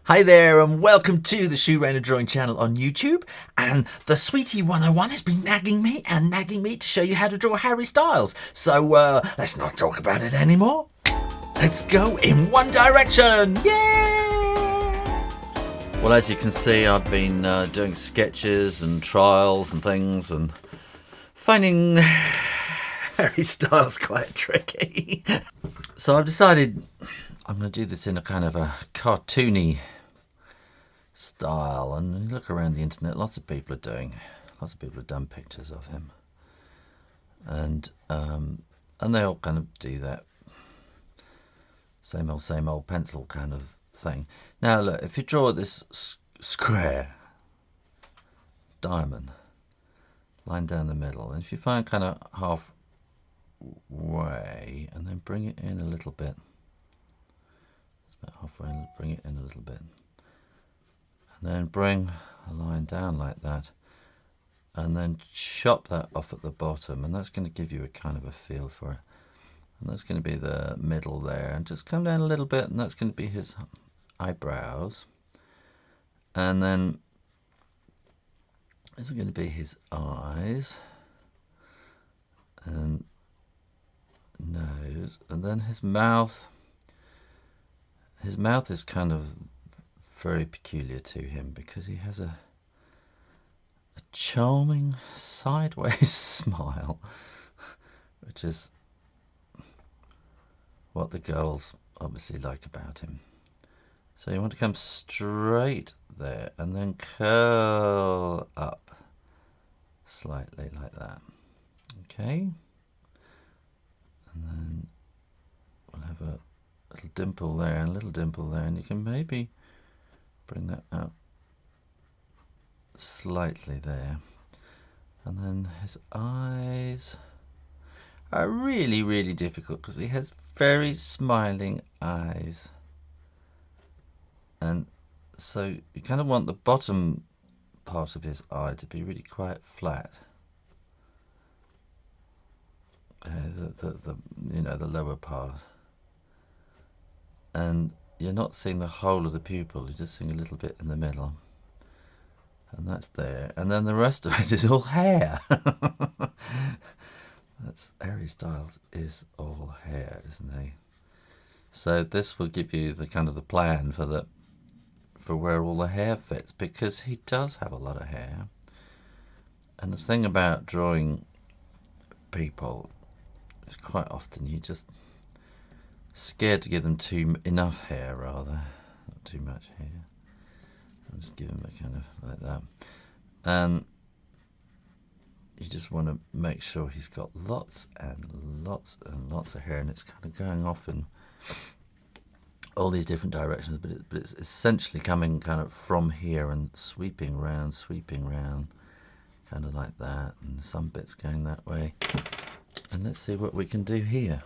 Hi there and welcome to the Shoe Rainer Drawing channel on YouTube. And the Sweetie 101 has been nagging me to show you how to draw Harry Styles. So let's not talk about it anymore. Let's go in one direction. Yeah! Well, as you can see, I've been doing sketches and trials and things and finding Harry Styles quite tricky. So I've decided I'm going to do this in a kind of a cartoony style, and you look around the internet, lots of people have done pictures of him, and they all kind of do that same old pencil kind of thing. Now look, if you draw this square diamond line down the middle, and if you find kind of halfway and then bring it in a little bit, it's about halfway, bring it in a little bit, and then bring a line down like that, and then chop that off at the bottom, and that's going to give you a kind of a feel for it. And that's going to be the middle there, and just come down a little bit, and that's going to be his eyebrows, and then this is going to be his eyes and nose, and then his mouth. His mouth is kind of very peculiar to him because he has a charming sideways smile, which is what the girls obviously like about him. So you want to come straight there and then curl up slightly like that. Okay, and then we'll have a little dimple there and a little dimple there, and you can maybe bring that out slightly there. And then his eyes are really, really difficult because he has very smiling eyes. And so you kind of want the bottom part of his eye to be really quite flat. The lower part. And you're not seeing the whole of the pupil, you're just seeing a little bit in the middle. And that's there. And then the rest of it is all hair. That's Harry Styles is all hair, isn't he? So this will give you the kind of the plan for where all the hair fits, because he does have a lot of hair. And the thing about drawing people is quite often you just scared to give them enough hair, rather, not too much hair. I'll just give them a kind of like that, and you just want to make sure he's got lots and lots and lots of hair, and it's kind of going off in all these different directions, but it's essentially coming kind of from here and sweeping round, kind of like that, and some bits going that way. And let's see what we can do here.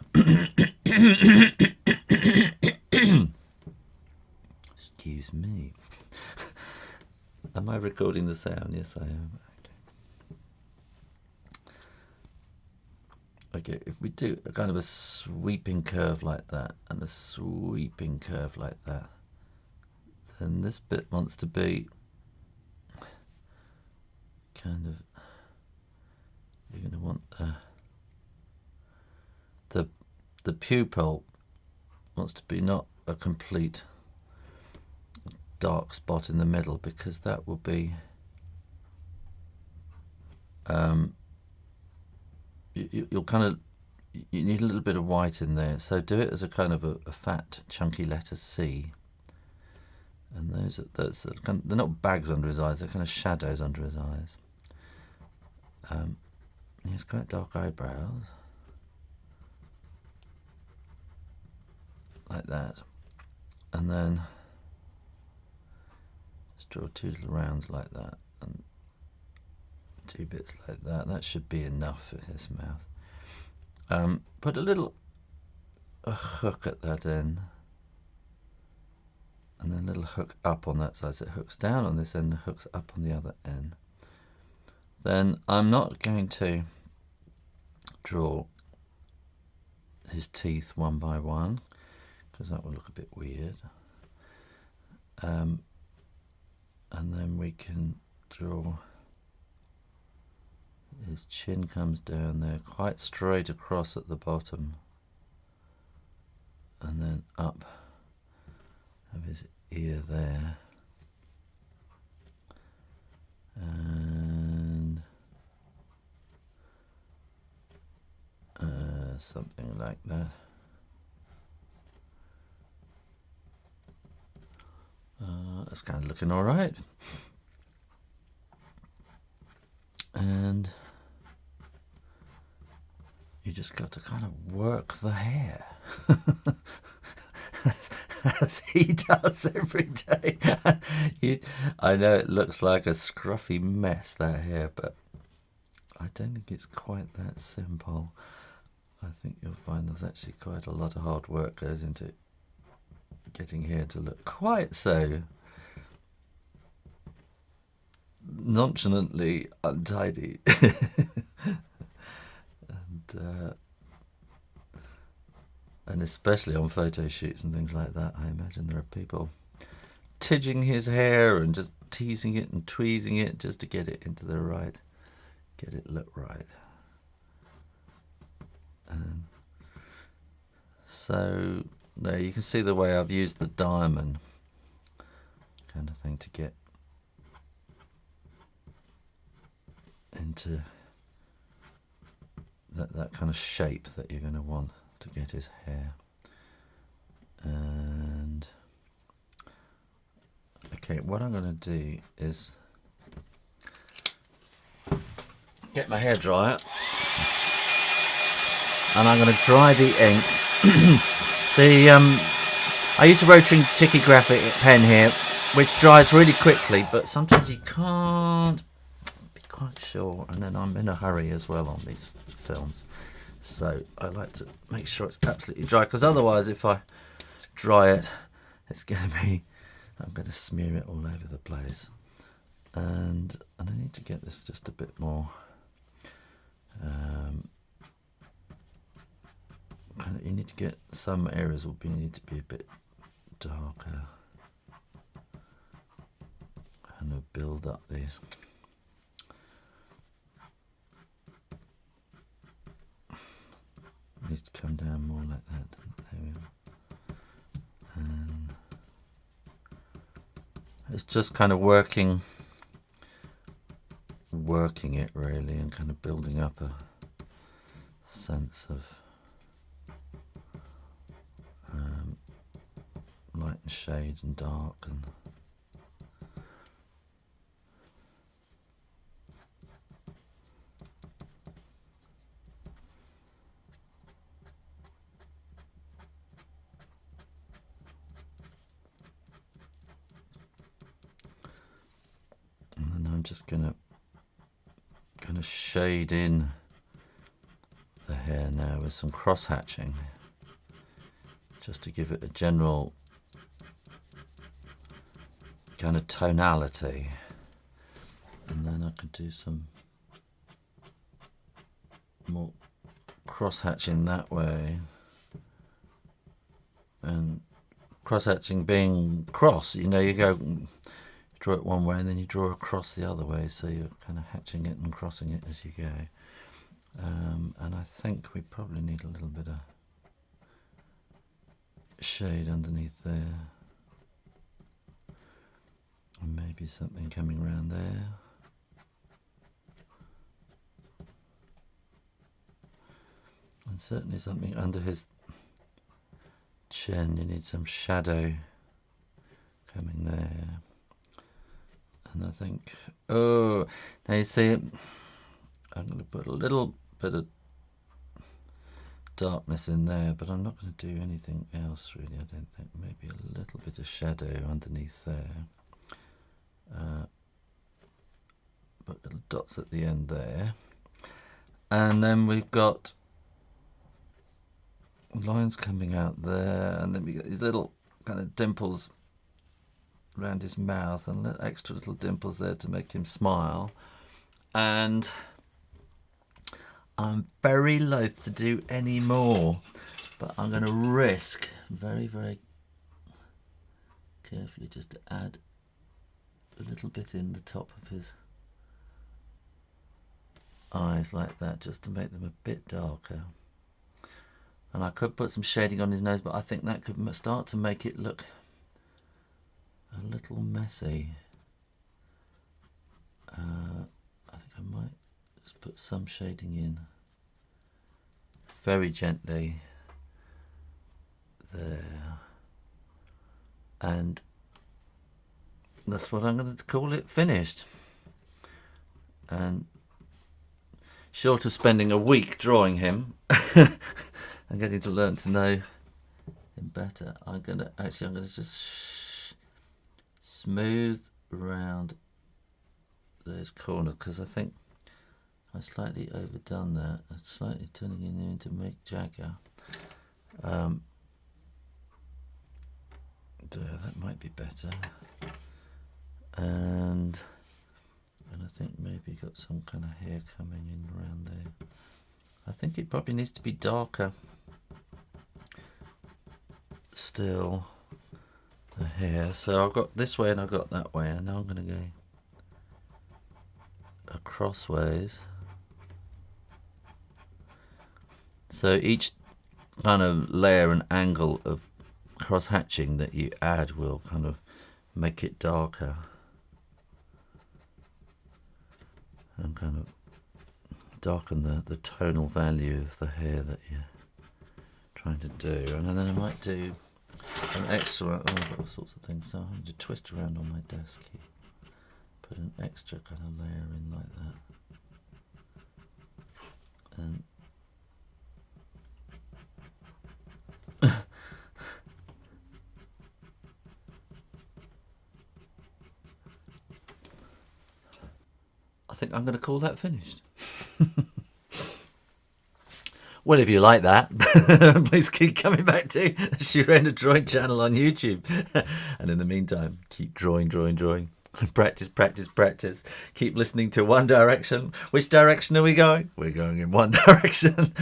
Excuse me. Am I recording the sound? Yes, I am. Okay, if we do a kind of a sweeping curve like that and a sweeping curve like that, then this bit wants to be kind of, you're going to want the pupil wants to be not a complete dark spot in the middle, because that will be you'll kind of, you need a little bit of white in there, so do it as a kind of a fat chunky letter C, and that's kind of, they're not bags under his eyes, they're kind of shadows under his eyes. He has quite dark eyebrows like that, and then just draw two little rounds like that and two bits like that. That should be enough for his mouth. Put a hook at that end, and then a little hook up on that side, so it hooks down on this end and hooks up on the other end. Then I'm not going to draw his teeth one by one, because that will look a bit weird. And then we can draw. His chin comes down there, quite straight across at the bottom, and then up of his ear there, and something like that. That's kind of looking all right. And you just got to kind of work the hair. As he does every day. I know it looks like a scruffy mess, that hair, but I don't think it's quite that simple. I think you'll find there's actually quite a lot of hard work goes into getting hair to look quite so nonchalantly untidy. And especially on photo shoots and things like that, I imagine there are people tidging his hair and just teasing it and tweezing it just to get it into the right, get it look right. And so there you can see the way I've used the diamond kind of thing to get into that kind of shape that you're going to want to get his hair. And okay, what I'm going to do is get my hair dryer, and I'm going to dry the ink. I use a rotary graphic pen here, which dries really quickly, but sometimes you can't be quite sure, and then I'm in a hurry as well on these films, so I like to make sure it's absolutely dry, because otherwise if I dry it, it's going to be, I'm going to smear it all over the place. And I need to get this just a bit more kind of, you need to get some areas will need to be a bit darker, kind of build up these. It needs to come down more like that. There we go. And it's just kind of working it really, and kind of building up a sense of light and shade and dark, and then I'm just gonna kind of shade in the hair now with some cross hatching, just to give it a general kind of tonality. And then I could do some more cross hatching that way, and cross hatching being cross, you know, you go draw it one way and then you draw across the other way, so you're kind of hatching it and crossing it as you go. And I think we probably need a little bit of shade underneath there, and maybe something coming around there. And certainly something under his chin. You need some shadow coming there. And I think, oh, now you see, I'm going to put a little bit of darkness in there, but I'm not going to do anything else really, I don't think. Maybe a little bit of shadow underneath there. Put little dots at the end there. And then we've got lines coming out there, and then we got these little kind of dimples around his mouth, and extra little dimples there to make him smile. And I'm very loath to do any more, but I'm going to risk very, very carefully just to add a little bit in the top of his eyes like that, just to make them a bit darker. And I could put some shading on his nose, but I think that could start to make it look a little messy. I think I might just put some shading in very gently there, and that's what I'm going to call it finished. And short of spending a week drawing him and getting to learn to know him better, I'm going to just smooth around those corners, because I think I slightly overdone that. I'm slightly turning it into Mick Jagger. There, that might be better. And I think maybe got some kind of hair coming in around there. I think it probably needs to be darker still, the hair. So I've got this way and I've got that way, and now I'm going to go crossways. So each kind of layer and angle of cross hatching that you add will kind of make it darker and kind of darken the tonal value of the hair that you're trying to do. And then I might do an extra, I've got all sorts of things, so I'm going to twist around on my desk here, put an extra kind of layer in like that. And I think I'm going to call that finished. Well, if you like that, please keep coming back to Shirenda Drawing Channel on YouTube. And in the meantime, keep drawing. Practice. Keep listening to One Direction. Which direction are we going? We're going in one direction.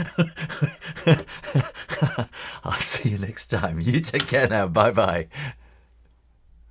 I'll see you next time. You take care now. Bye-bye.